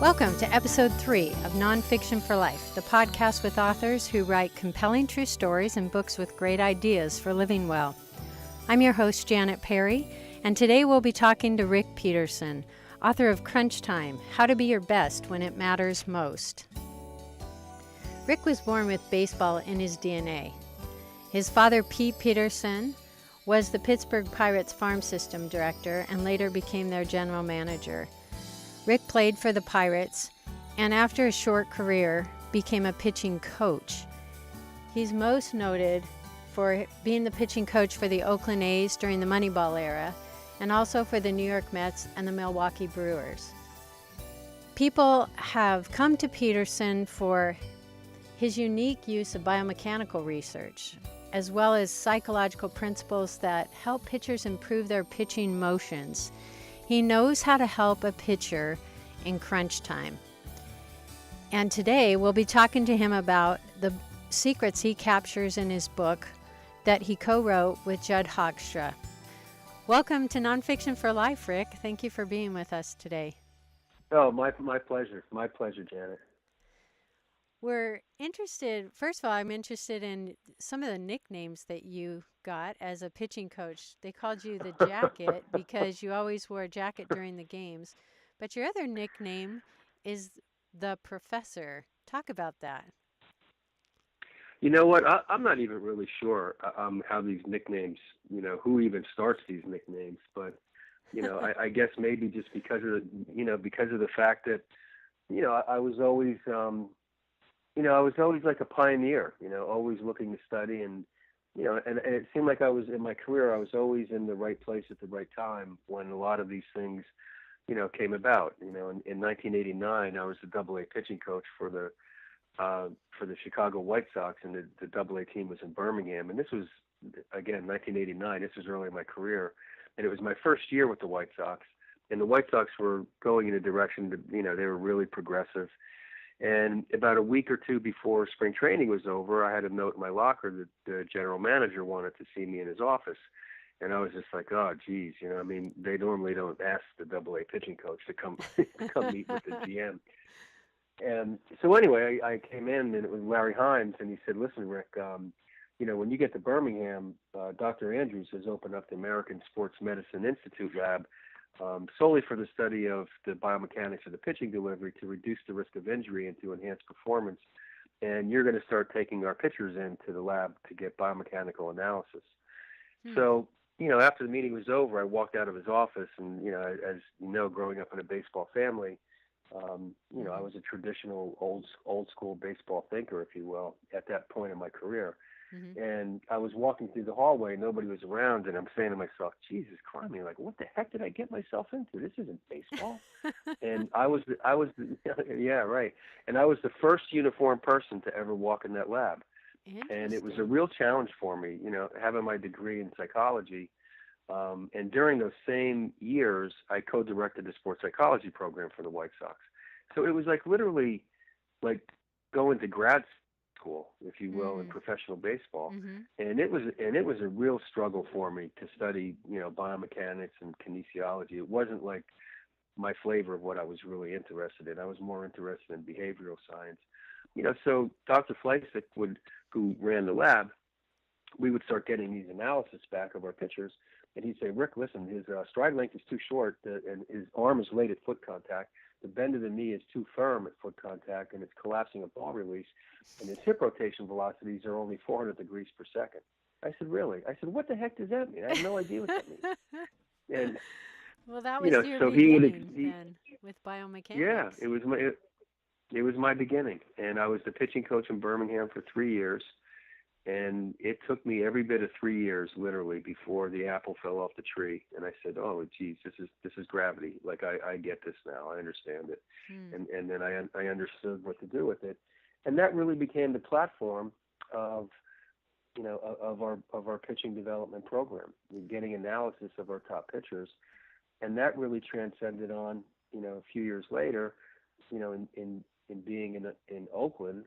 Welcome to Episode 3 of Nonfiction for Life, the podcast with authors who write compelling true stories and books with great ideas for living well. I'm your host, Janet Perry, and today we'll be talking to Rick Peterson, author of Crunch Time, How to Be Your Best When It Matters Most. Rick was born with baseball in his DNA. His father, Pete Peterson, was the Pittsburgh Pirates farm system director and later became their general manager. Rick played for the Pirates and after a short career became a pitching coach. He's most noted for being the pitching coach for the Oakland A's during the Moneyball era and also for the New York Mets and the Milwaukee Brewers. People have come to Peterson for his unique use of biomechanical research, as well as psychological principles that help pitchers improve their pitching motions. He knows how to help a pitcher in crunch time. And today we'll be talking to him about the secrets he captures in his book that he co-wrote with Judd Hoekstra. Welcome to Nonfiction for Life, Rick. Thank you for being with us today. Oh, my pleasure. My pleasure, Janet. We're interested, first of all, I'm interested in some of the nicknames that you got as a pitching coach. They called you the Jacket because you always wore a jacket during the games. But your other nickname is the Professor. Talk about that. You know what? I'm not even really sure how these nicknames, who even starts these nicknames. But, I guess maybe just because of the fact that, I was always, I was always like a pioneer, always looking to study and it seemed like I was in my career, I was always in the right place at the right time when a lot of these things, came about. In 1989, I was the Double-A pitching coach for the Chicago White Sox, and the Double-A team was in Birmingham. And this was, again, 1989. This was early in my career, and it was my first year with the White Sox. And the White Sox were going in a direction that, they were really progressive. And about a week or two before spring training was over, I had a note in my locker that the general manager wanted to see me in his office. And I was just like, oh, geez, they normally don't ask the Double-A pitching coach to come meet with the GM. And so anyway, I came in, and it was Larry Himes, and he said, listen, Rick, when you get to Birmingham, Dr. Andrews has opened up the American Sports Medicine Institute lab solely for the study of the biomechanics of the pitching delivery to reduce the risk of injury and to enhance performance. And you're going to start taking our pitchers into the lab to get biomechanical analysis. So, after the meeting was over, I walked out of his office and, as you know, growing up in a baseball family, I was a traditional old school baseball thinker, if you will, at that point in my career. Mm-hmm. And I was walking through the hallway, nobody was around, and I'm saying to myself, Jesus Christ, like, what the heck did I get myself into? This isn't baseball. And yeah, right. And I was the first uniformed person to ever walk in that lab. And it was a real challenge for me, having my degree in psychology. And during those same years, I co-directed the sports psychology program for the White Sox. So it was like literally like going to grad school, if you will, in professional baseball. Mm-hmm. And it was a real struggle for me to study, biomechanics and kinesiology. It wasn't like my flavor of what I was really interested in. I was more interested in behavioral science. So Dr. Fleisig who ran the lab, we would start getting these analysis back of our pitchers, and he'd say, Rick, listen, his stride length is too short, and his arm is late at foot contact. The bend of the knee is too firm at foot contact, and it's collapsing at ball release, and his hip rotation velocities are only 400 degrees per second. I said, really? I said, what the heck does that mean? I have no idea what that means. And well, that was your so beginning then with biomechanics. Yeah, it was my beginning, and I was the pitching coach in Birmingham for 3 years. And it took me every bit of 3 years, literally, before the apple fell off the tree. And I said, "Oh, geez, this is gravity. Like I get this now. I understand it." And then I understood what to do with it, and that really became the platform of our pitching development program, getting analysis of our top pitchers, and that really transcended on a few years later, in being in Oakland.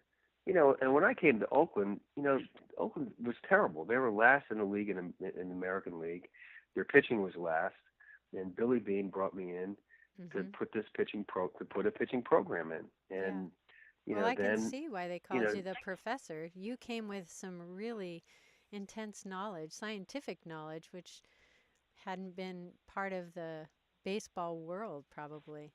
And when I came to Oakland, Oakland was terrible. They were last in the league in the American League. Their pitching was last. And Billy Beane brought me in, to Mm-hmm. put a pitching program in. Yeah. And Well, I can then see why they you called know you the professor. You came with some really intense knowledge, scientific knowledge, which hadn't been part of the baseball world probably.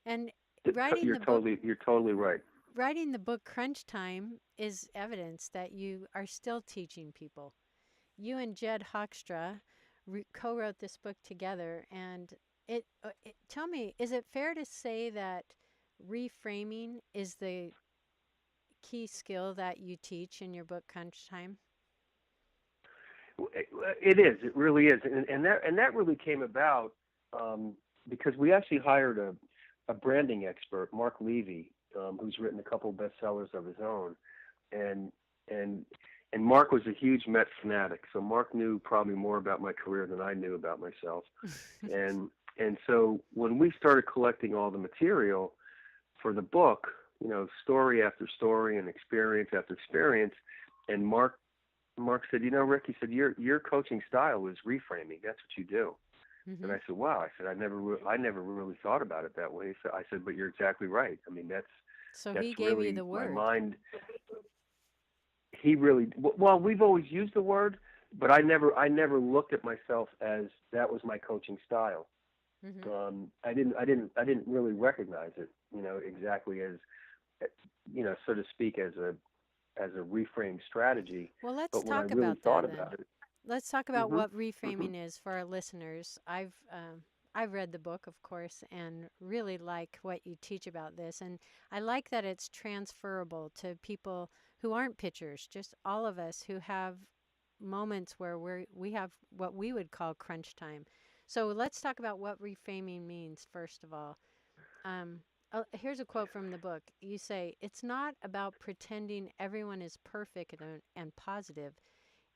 And writing the book you're totally right. writing the book Crunch Time is evidence that you are still teaching people. You and Jed Hoekstra co-wrote this book together, and tell me, is it fair to say that reframing is the key skill that you teach in your book Crunch Time? It is. It really is, and that really came about because we actually hired a branding expert, Mark Levy, who's written a couple bestsellers of his own, and and and Mark was a huge Mets fanatic. So Mark knew probably more about my career than I knew about myself, and so when we started collecting all the material for the book, story after story and experience after experience, and Mark said, Rick, he said, your coaching style is reframing. That's what you do. And Mm-hmm. I said, wow. I said, I never really thought about it that way. So I said, but you're exactly right. I mean, So that's he gave you really the my word. mind. He really, well, we've always used the word, but I never looked at myself as that was my coaching style. Mm-hmm. I didn't really recognize it, exactly as, so to speak, as a reframe strategy. Well, let's But when I talk really about thought that then. about it, Let's talk about hmm what hmm reframing is for our listeners. I've read the book, of course, and really like what you teach about this. And I like that it's transferable to people who aren't pitchers, just all of us who have moments where we have what we would call crunch time. So let's talk about what reframing means, first of all. Here's a quote from the book. You say, "It's not about pretending everyone is perfect and positive.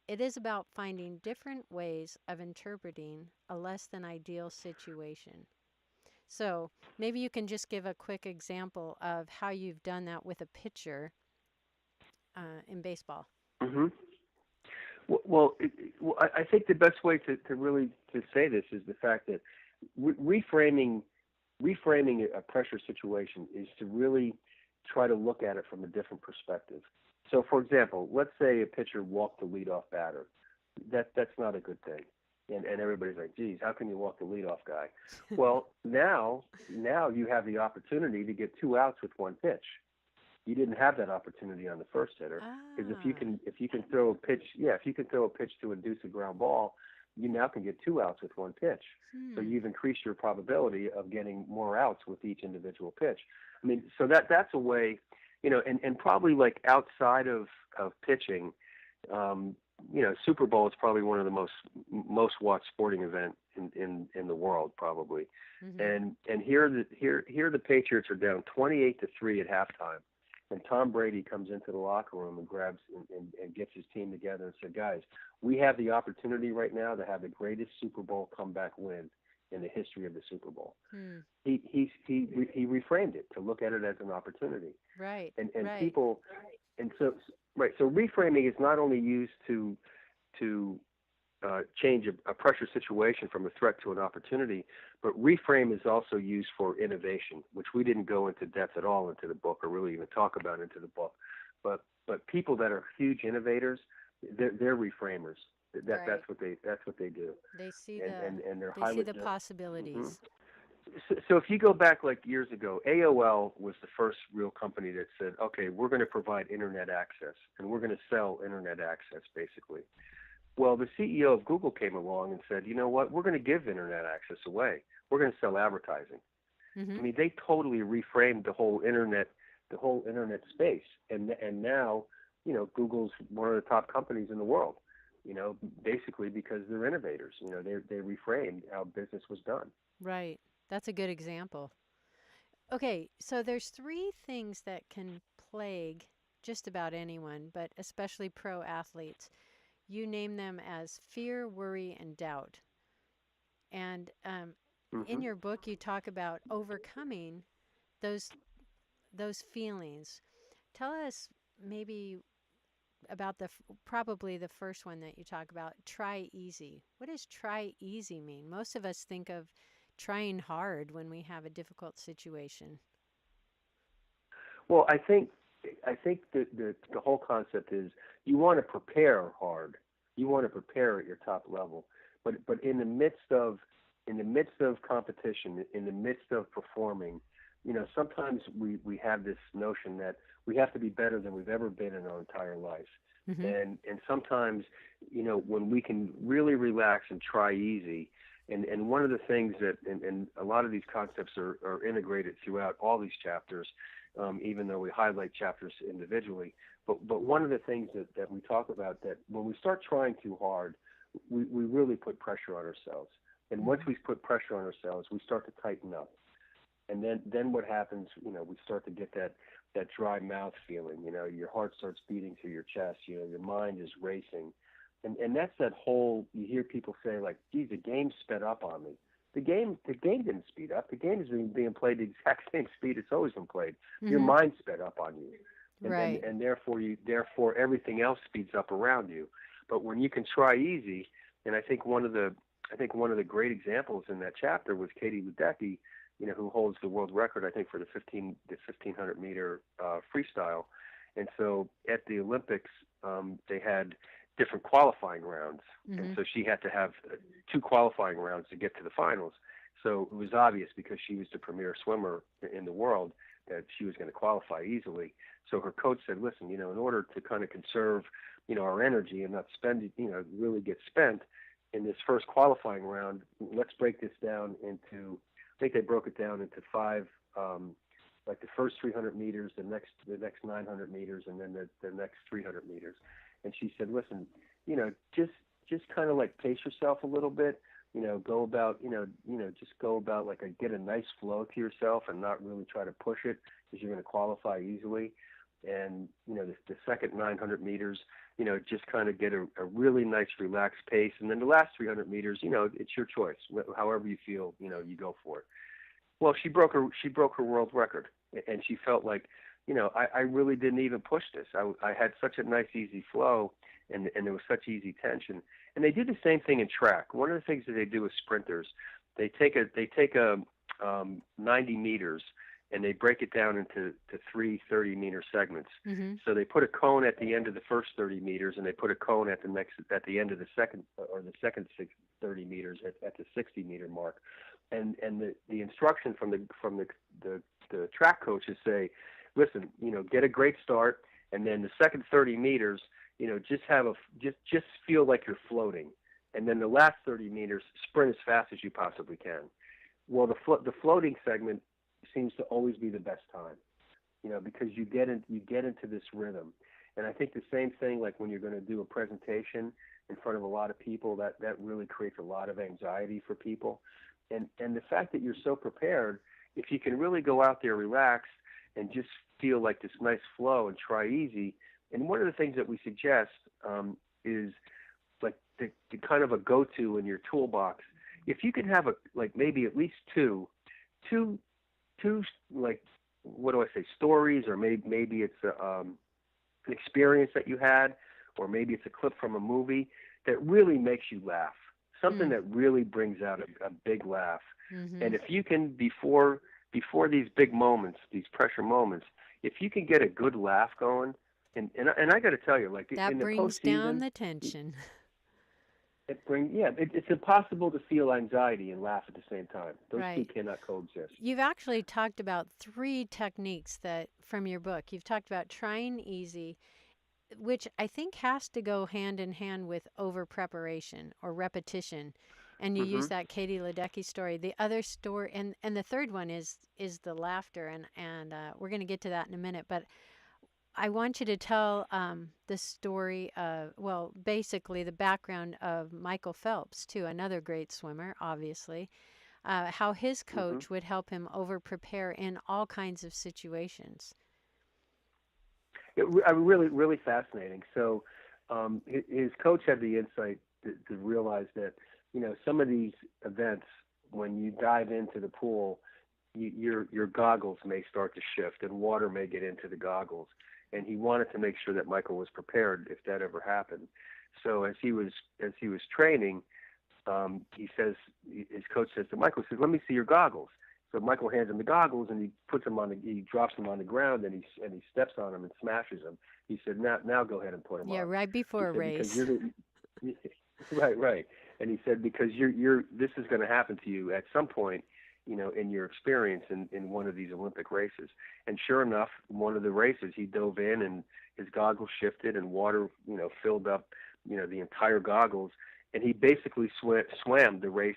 It is about finding different ways of interpreting a less than ideal situation." So maybe you can just give a quick example of how you've done that with a pitcher in baseball. hmm well, I think the best way to really to say this is the fact that reframing a pressure situation is to really try to look at it from a different perspective. So, for example, let's say a pitcher walked the leadoff batter. That's not a good thing, and everybody's like, "Geez, how can you walk the leadoff guy?" Well, now you have the opportunity to get two outs with one pitch. You didn't have that opportunity on the first hitter, because Ah, if you can throw a pitch, yeah, if you can throw a pitch to induce a ground ball, you now can get two outs with one pitch. So hmm, you've increased your probability of getting more outs with each individual pitch. I mean, so that's a way, and probably like outside of pitching, um, Super Bowl is probably one of the most watched sporting event in the world probably. mm-hmm. And here the Patriots are down 28-3 at halftime, and Tom Brady comes into the locker room and grabs and gets his team together and said, guys, we have the opportunity right now to have the greatest Super Bowl comeback win in the history of the Super Bowl. Hmm. He reframed it to look at it as an opportunity, Right, and right. people, and so right. So reframing is not only used to change a pressure situation from a threat to an opportunity, but reframe is also used for innovation, which we didn't go into depth at all into the book or really even talk about into the book. But people that are huge innovators, they're reframers. Right. That's what they do, They see and they're they see highly. the Mm-hmm. possibilities. So if you go back like years ago, AOL was the first real company that said, okay, we're going to provide internet access and we're going to sell internet access basically. Well, the CEO of Google came along and said, you know what, we're going to give internet access away. We're going to sell advertising. Mm-hmm. I mean, they totally reframed the whole internet space. And now, Google's one of the top companies in the world, basically because they're innovators. They reframed how business was done. Right. That's a good example. Okay, so there's three things that can plague just about anyone, but especially pro athletes. You name them as fear, worry, and doubt. And in hmm your book, you talk about overcoming those those feelings. Tell us maybe about probably the first one that you talk about. Try easy. What does try easy mean? Most of us think of trying hard when we have a difficult situation? Well, I think that the whole concept is you want to prepare hard. You want to prepare at your top level, but in the midst of competition, in the midst of performing, sometimes we have this notion that we have to be better than we've ever been in our entire life. Mm-hmm. And sometimes, when we can really relax and try easy, and one of the things that, and a lot of these concepts are integrated throughout all these chapters, even though we highlight chapters individually. But one of the things that we talk about, that when we start trying too hard, we really put pressure on ourselves. And once we put pressure on ourselves, we start to tighten up. And then what happens, we start to get that dry mouth feeling, your heart starts beating through your chest, your mind is racing. And that's that whole, you hear people say like, geez, the game sped up on me. The game didn't speed up. The game is being played the exact same speed it's always been played. Mm-hmm. Your mind sped up on you. Right. And therefore everything else speeds up around you. But when you can try easy, and I think one of the great examples in that chapter was Katie Ledecky, who holds the world record, I think, for the 1500 meter freestyle. And so at the Olympics, they had different qualifying rounds. Mm-hmm. And so she had to have 2 qualifying rounds to get to the finals. So it was obvious, because she was the premier swimmer in the world, that she was going to qualify easily. So her coach said, listen, in order to kind of conserve, our energy and not spend it, really get spent in this first qualifying round, let's break this down into, I think they broke it down into 5, like the first 300 meters, the next 900 meters, and then the next 300 meters. And she said, listen, just kind of like pace yourself a little bit, go about, just go about like get a nice flow to yourself and not really try to push it, because you're going to qualify easily. And, the second 900 meters, just kind of get a really nice relaxed pace. And then the last 300 meters, it's your choice. However you feel, you go for it. Well, she broke her world record, and she felt like, I really didn't even push this. I had such a nice, easy flow, and there was such easy tension. And they do the same thing in track. One of the things that they do with sprinters, they take a 90 meters, and they break it down into 3 30-meter segments. Mm-hmm. So they put a cone at the end of the first 30 meters, and they put a cone at the end of the second 30 meters at the 60-meter mark. And the instruction from the track coaches say, listen, get a great start, and then the second 30 meters, just feel like you're floating, and then the last 30 meters, sprint as fast as you possibly can. Well, the floating segment seems to always be the best time, because you get into this rhythm. And I think the same thing, like when you're going to do a presentation in front of a lot of people, that really creates a lot of anxiety for people. And the fact that you're so prepared, if you can really go out there relaxed and just feel like this nice flow and try easy. And one of the things that we suggest is like the kind of a go-to in your toolbox. If you can have maybe at least two like, what do I say, stories, or maybe it's an experience that you had, or maybe it's a clip from a movie that really makes you laugh. Something that really brings out a big laugh. Mm-hmm. And if you can, before these big moments, these pressure moments, if you can get a good laugh going, and I got to tell you, like, that in the brings postseason, down the tension. It's impossible to feel anxiety and laugh at the same time. Those right. two cannot coexist. You've actually talked about 3 techniques that from your book. You've talked about trying easy, which I think has to go hand in hand with over preparation or repetition. And you use that Katie Ledecky story. The other story, and the third one is the laughter, and we're going to get to that in a minute. But I want you to tell the story of, well, basically the background of Michael Phelps, too, another great swimmer, obviously, how his coach would help him over prepare in all kinds of situations. Really, really fascinating. So his coach had the insight to realize that, some of these events, when you dive into the pool, your goggles may start to shift and water may get into the goggles. And he wanted to make sure that Michael was prepared if that ever happened. So as he was training, he says, his coach says to Michael, says, "Let me see your goggles." So Michael hands him the goggles, and he drops them on the ground, and he steps on them and smashes them. He said, "Now go ahead and put them Yeah, on." right He before a said, "Because race. you're the right." And he said, "Because this is going to happen to you at some point, in your experience in one of these Olympic races." And sure enough, one of the races, he dove in, and his goggles shifted, and water, filled up, the entire goggles, and he basically swam the race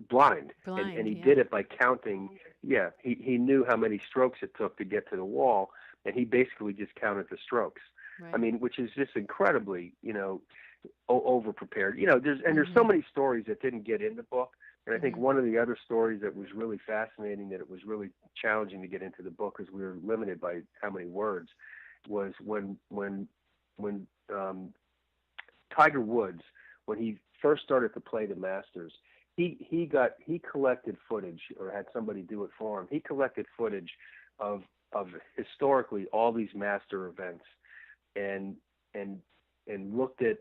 blind, and he Yeah. did it by counting. Yeah, he knew how many strokes it took to get to the wall, and he basically just counted the strokes. Right. I mean, which is just incredibly, over prepared. There's so many stories that didn't get in the book, and I think one of the other stories that was really fascinating, that it was really challenging to get into the book because we were limited by how many words, was when Tiger Woods, when he first started to play the Masters, he collected footage, or had somebody do it for him. He collected footage of historically all these master events, and looked at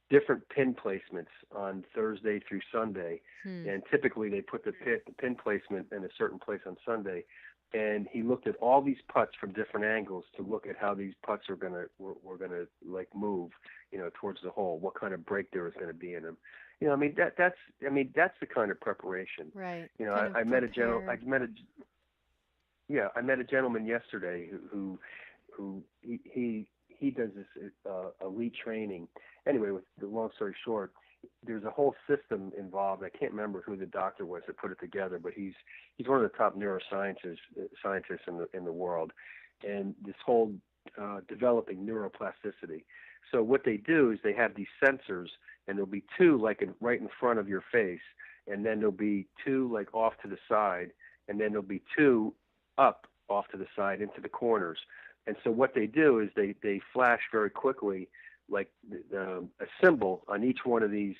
different pin placements on Thursday through Sunday. And typically they put the pin placement in a certain place on Sunday. And he looked at all these putts from different angles to look at how these putts were gonna like move, towards the hole. What kind of break there was going to be in them. That's the kind of preparation. Right. I met a gentleman yesterday who he does this elite training. Anyway, with the long story short, there's a whole system involved. I can't remember who the doctor was that put it together, but he's one of the top neuroscientists in the world, and this whole developing neuroplasticity. So what they do is they have these sensors, and there'll be two right in front of your face, and then there'll be two like off to the side, and then there'll be two up off to the side into the corners. And so what they do is they flash very quickly, like a symbol on each one of these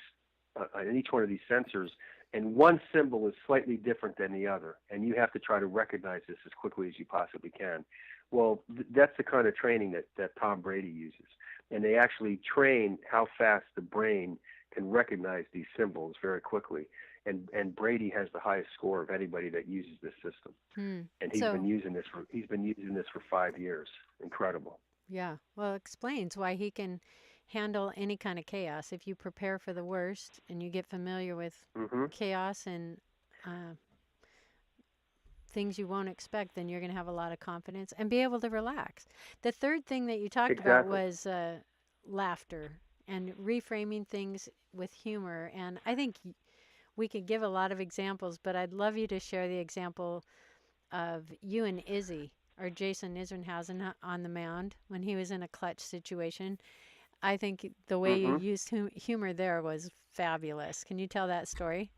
sensors, and one symbol is slightly different than the other, and you have to try to recognize this as quickly as you possibly can. Well, that's the kind of training that Tom Brady uses, and they actually train how fast the brain can recognize these symbols very quickly. And Brady has the highest score of anybody that uses this system, and he's been using this for 5 years. Incredible. Yeah, well, it explains why he can handle any kind of chaos. If you prepare for the worst and you get familiar with chaos and things you won't expect, then you're going to have a lot of confidence and be able to relax. The third thing that you talked about was laughter and reframing things with humor. And I think we could give a lot of examples, but I'd love you to share the example of you and Izzy, or Jason Isringhausen, on the mound when he was in a clutch situation. I think the way you used humor there was fabulous. Can you tell that story?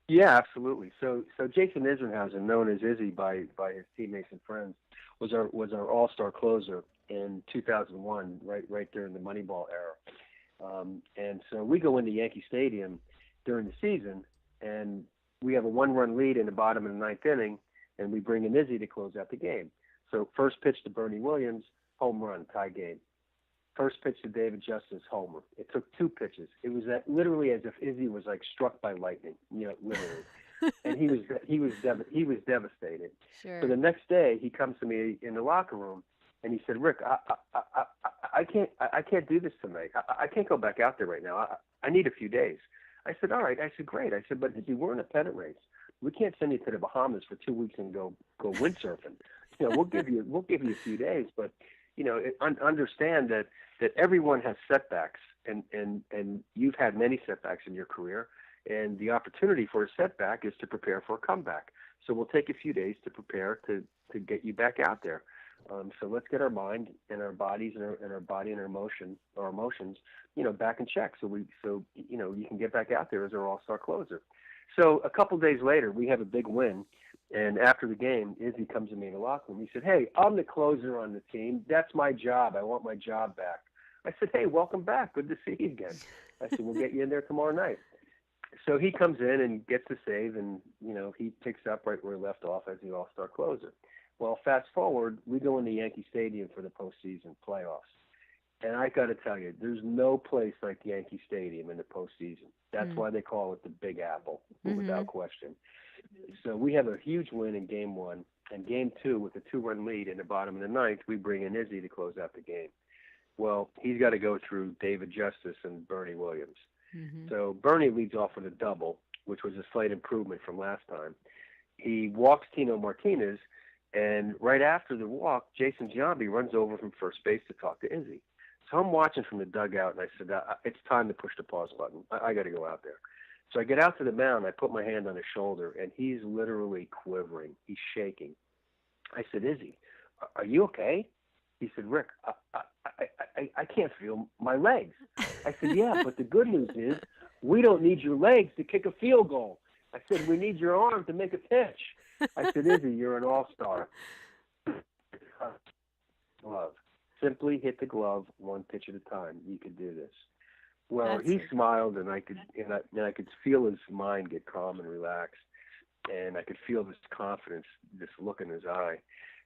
Yeah, absolutely. So Jason Isringhausen, known as Izzy by his teammates and friends, was our all-star closer in 2001, right during the Moneyball era. And so we go into Yankee Stadium during the season, and we have a 1-run lead in the bottom of the ninth inning, and we bring in Izzy to close out the game. So first pitch to Bernie Williams, home run, tie game. First pitch to David Justice, homer. It took 2 pitches. It was literally as if Izzy was like struck by lightning, literally. And he was devastated. Sure. So the next day he comes to me in the locker room, and he said, "Rick, I can't do this tonight. I can't go back out there right now. I need a few days." I said, "All right." I said, "Great." I said, "But Izzy, we're in a pennant race. We can't send you to the Bahamas for 2 weeks and go windsurfing. We'll give you a few days, but understand that everyone has setbacks, and you've had many setbacks in your career, and the opportunity for a setback is to prepare for a comeback. So we'll take a few days to prepare to get you back out there. So let's get our mind and our bodies and our body and our emotions, back in check. So you can get back out there as our all-star closer." So a couple days later, we have a big win. And after the game, Izzy comes to me in the locker room. He said, "Hey, I'm the closer on the team. That's my job. I want my job back." I said, "Hey, welcome back. Good to see you again." I said, "We'll get you in there tomorrow night." So he comes in and gets the save, and, he picks up right where he left off as the all-star closer. Well, fast forward, we go into Yankee Stadium for the postseason playoffs. And I got to tell you, there's no place like Yankee Stadium in the postseason. That's why they call it the Big Apple, without question. So we have a huge win in Game 1. And Game 2, with a 2-run lead in the bottom of the ninth, we bring in Izzy to close out the game. Well, he's got to go through David Justice and Bernie Williams. So Bernie leads off with a double, which was a slight improvement from last time. He walks Tino Martinez, and right after the walk, Jason Giambi runs over from first base to talk to Izzy. So I'm watching from the dugout, and I said, it's time to push the pause button. I got to go out there. So I get out to the mound, I put my hand on his shoulder, and he's literally quivering. He's shaking. I said, Izzy, are you okay? He said, Rick, I can't feel my legs. I said, yeah, but the good news is we don't need your legs to kick a field goal. I said, we need your arm to make a pitch. I said, Izzy, you're an all-star. Glove. Simply hit the glove one pitch at a time. You could do this. Well, he smiled, and I could feel his mind get calm and relaxed, and I could feel this confidence, this look in his eye.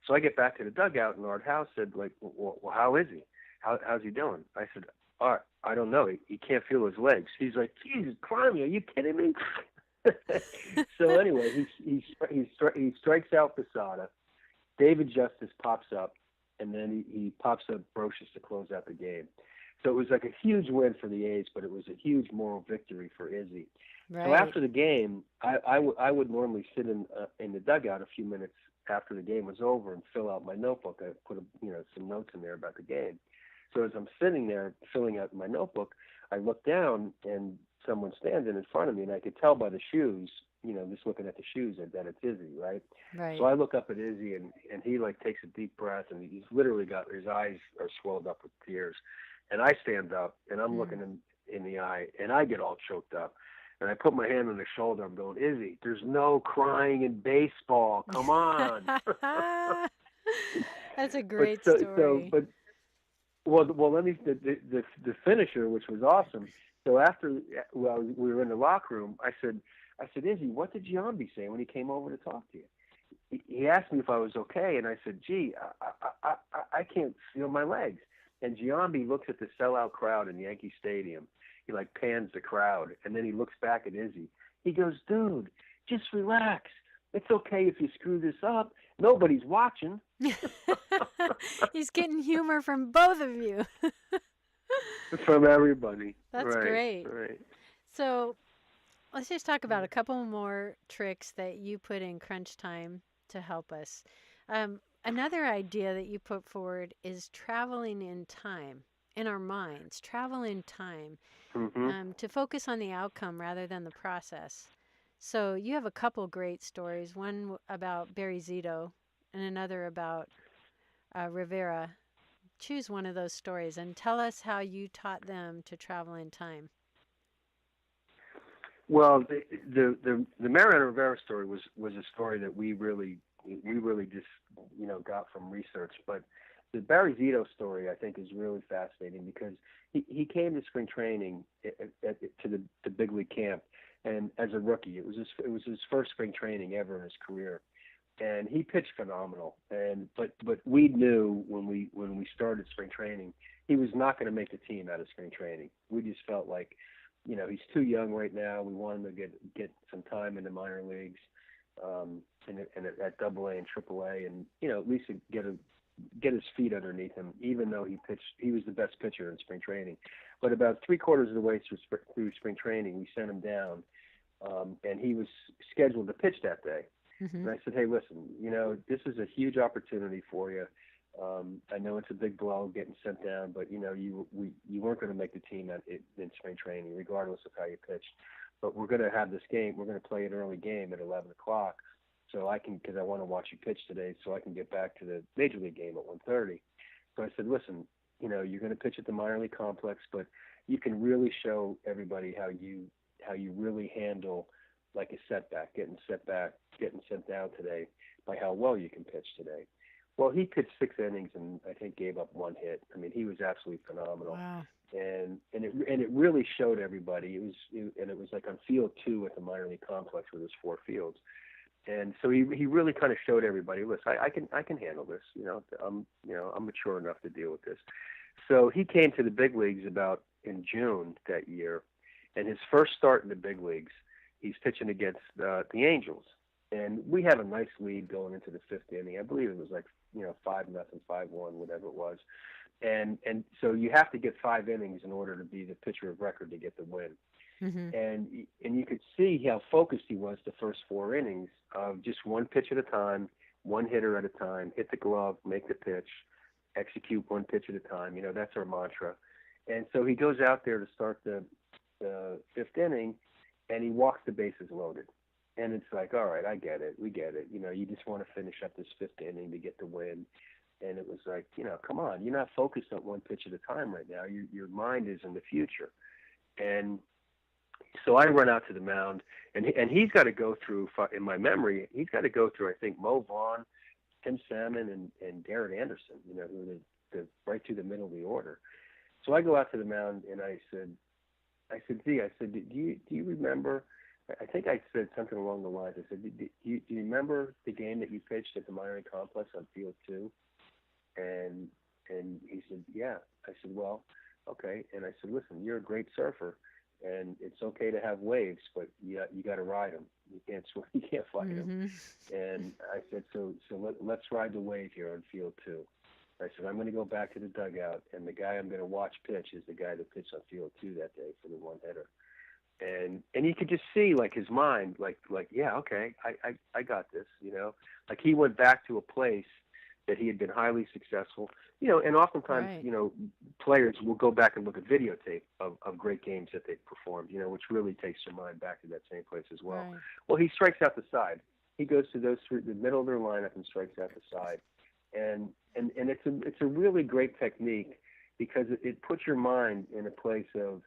So I get back to the dugout, and Art House said, like, well, how is he? How's he doing? I said, Art, I don't know. He can't feel his legs. He's like, Jesus, Climby, are you kidding me? So anyway, he strikes out Posada. David Justice pops up, and then he pops up Brocious to close out the game. So it was like a huge win for the A's, but it was a huge moral victory for Izzy. Right. So after the game, I would normally sit in the dugout a few minutes after the game was over and fill out my notebook. I put some notes in there about the game. So as I'm sitting there filling out my notebook, I look down and someone's standing in front of me, and I could tell by the shoes, just looking at the shoes, that it's Izzy, right? Right. So I look up at Izzy, and he like takes a deep breath, and he's literally got his eyes are swelled up with tears. And I stand up, and I'm looking him in the eye, and I get all choked up. And I put my hand on his shoulder. I'm going, Izzy, there's no crying in baseball. Come on. That's a great story. Let me the finisher, which was awesome. So after we were in the locker room, I said, Izzy, what did Giambi say when he came over to talk to you? He asked me if I was okay, and I said, gee, I can't feel my legs. And Giambi looks at the sellout crowd in Yankee Stadium. He like pans the crowd, and then he looks back at Izzy. He goes, dude, just relax. It's okay if you screw this up. Nobody's watching. He's getting humor from both of you. From everybody. That's great. Right. So let's just talk about a couple more tricks that you put in crunch time to help us. Another idea that you put forward is traveling in time, in our minds, travel in time, to focus on the outcome rather than the process. So you have a couple great stories, one about Barry Zito and another about Rivera. Choose one of those stories and tell us how you taught them to travel in time. Well, the Mariano Rivera story was a story that we really just got from research. But the Barry Zito story, I think, is really fascinating because he came to spring training to the big league camp, and as a rookie, it was his first spring training ever in his career, and he pitched phenomenal. But we knew when we started spring training, he was not going to make the team out of spring training. We just felt like, he's too young right now. We want him to get some time in the minor leagues. And at AA and AAA, and at least get his feet underneath him. Even though he was the best pitcher in spring training. But about 3/4 of the way through spring training, we sent him down, and he was scheduled to pitch that day. And I said, hey, listen, this is a huge opportunity for you. I know it's a big blow getting sent down, but you weren't going to make the team in spring training, regardless of how you pitched. But we're going to have this game. We're going to play an early game at 11 o'clock, because I want to watch you pitch today, so I can get back to the major league game at 1:30. So I said, listen, you're going to pitch at the minor league complex, but you can really show everybody how you really handle like a setback, getting sent down today, by how well you can pitch today. Well, he pitched 6 innings and I think gave up 1 hit. I mean, he was absolutely phenomenal. Wow. And it really showed everybody. It was like on field 2 at the minor league complex with his 4 fields. And so he really kind of showed everybody, listen, I can handle this. I'm mature enough to deal with this. So he came to the big leagues about in June that year, and his first start in the big leagues, he's pitching against the Angels, and we had a nice lead going into the fifth inning. I believe it was like 5-0, 5-1, whatever it was, and so you have to get 5 innings in order to be the pitcher of record to get the win. Mm-hmm. And you could see how focused he was the first 4 innings of just one pitch at a time, one hitter at a time, hit the glove, make the pitch, execute one pitch at a time. That's our mantra. And so he goes out there to start the fifth inning, and he walks the bases loaded. And it's like, all right, I get it. We get it. You just want to finish up this fifth inning to get the win. And it was like, come on, you're not focused on one pitch at a time right now. Your mind is in the future. And so I run out to the mound, and he's got to go through, in my memory, he's got to go through, I think, Mo Vaughn, Tim Salmon, and Garrett Anderson, who are the right through the middle of the order. So I go out to the mound, and I said, Z, do you remember? I think I said something along the lines. I said, do you remember the game that you pitched at the Miami Complex on Field 2? And he said, yeah. I said, well, okay. And I said, listen, you're a great surfer, and it's okay to have waves, but you got to ride them. You can't swim, you can't fight them. And I said, so let's ride the wave here on Field 2. I said, I'm going to go back to the dugout, and the guy I'm going to watch pitch is the guy that pitched on Field 2 that day for the one hitter. And you could just see like his mind, like yeah, okay, I got this, like he went back to a place that he had been highly successful, and oftentimes, right. Players will go back and look at videotape of great games that they've performed, which really takes your mind back to that same place as well. Right. Well, he strikes out the side. He goes to those three, the middle of their lineup, and strikes out the side. And it's a really great technique because it puts your mind in a place of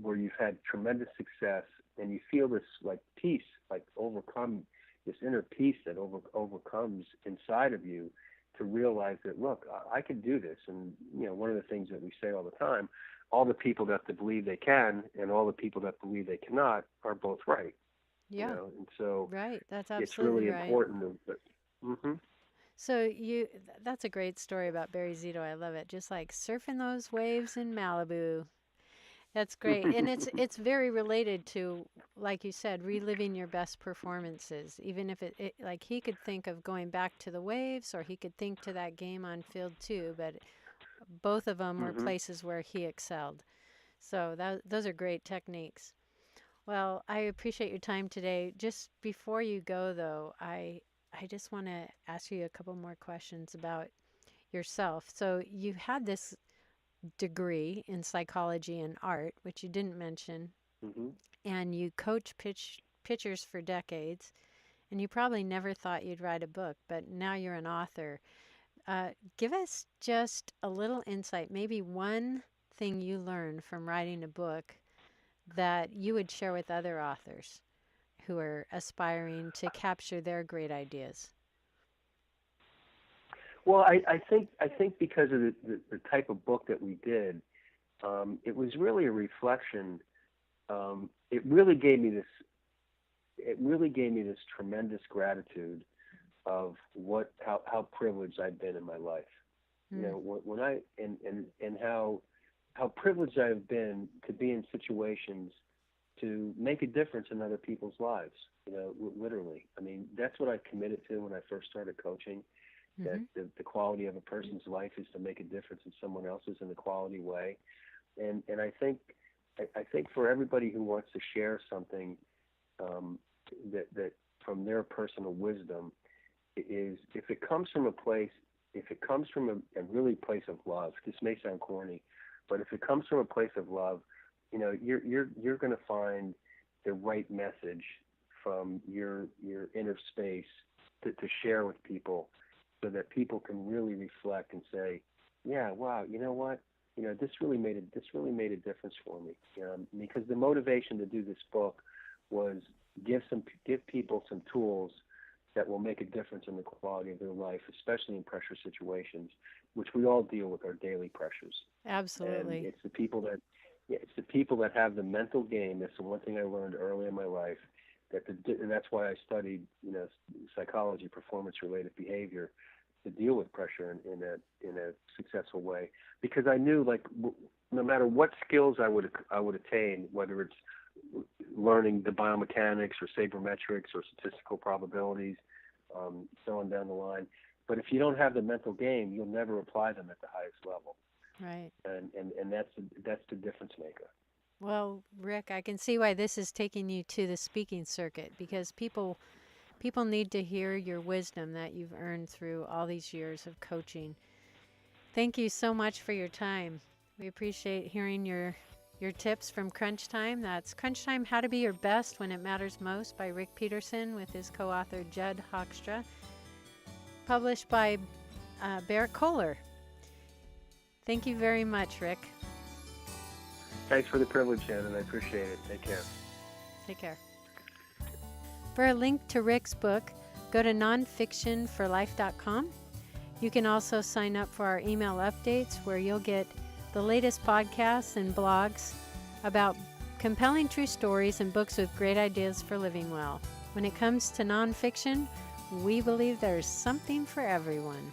where you've had tremendous success, and you feel this like peace, like overcome this inner peace that overcomes inside of you to realize that, look, I can do this. And, one of the things that we say all the time, all the people that believe they can and all the people that believe they cannot are both right. Yeah. And so right. That's it's absolutely really right. important. So that's a great story about Barry Zito. I love it. Just like surfing those waves in Malibu. That's great. And it's very related to, like you said, reliving your best performances. Even if it like he could think of going back to the waves, or he could think to that game on Field 2, but both of them were places where he excelled. So those are great techniques. Well, I appreciate your time today. Just before you go, though, I just want to ask you a couple more questions about yourself. So you had this degree in psychology and art, which you didn't mention, and you coach pitchers for decades, and you probably never thought you'd write a book, but now you're an author. Give us just a little insight, maybe one thing you learned from writing a book that you would share with other authors who are aspiring to capture their great ideas. Well, I think because of the type of book that we did, it was really a reflection. It really gave me this tremendous gratitude of how privileged I've been in my life. When I and how privileged I've been to be in situations to make a difference in other people's lives. Literally. I mean, that's what I committed to when I first started coaching. That the quality of a person's life is to make a difference in someone else's in a quality way, and I think for everybody who wants to share something that from their personal wisdom is, if it comes from a really place of love. This may sound corny, but if it comes from a place of love, you're going to find the right message from your inner space to share with people, so that people can really reflect and say, yeah, wow, you know what? This really made a difference for me. Because the motivation to do this book was give people some tools that will make a difference in the quality of their life, especially in pressure situations, which we all deal with our daily pressures. Absolutely. And it's the people that have the mental game. That's the one thing I learned early in my life. And that's why I studied, psychology, performance-related behavior, deal with pressure in a successful way, because I knew, like, no matter what skills I would attain, whether it's learning the biomechanics or sabermetrics or statistical probabilities, so on down the line. But if you don't have the mental game, you'll never apply them at the highest level. Right. And that's the difference maker. Well, Rick, I can see why this is taking you to the speaking circuit, because people need to hear your wisdom that you've earned through all these years of coaching. Thank you so much for your time. We appreciate hearing your tips from Crunch Time. That's Crunch Time, How to Be Your Best When It Matters Most by Rick Peterson with his co-author Judd Hoekstra, published by Barrett Kohler. Thank you very much, Rick. Thanks for the privilege, Shannon. I appreciate it. Take care. Take care. For a link to Rick's book, go to nonfictionforlife.com. You can also sign up for our email updates, where you'll get the latest podcasts and blogs about compelling true stories and books with great ideas for living well. When it comes to nonfiction, we believe there's something for everyone.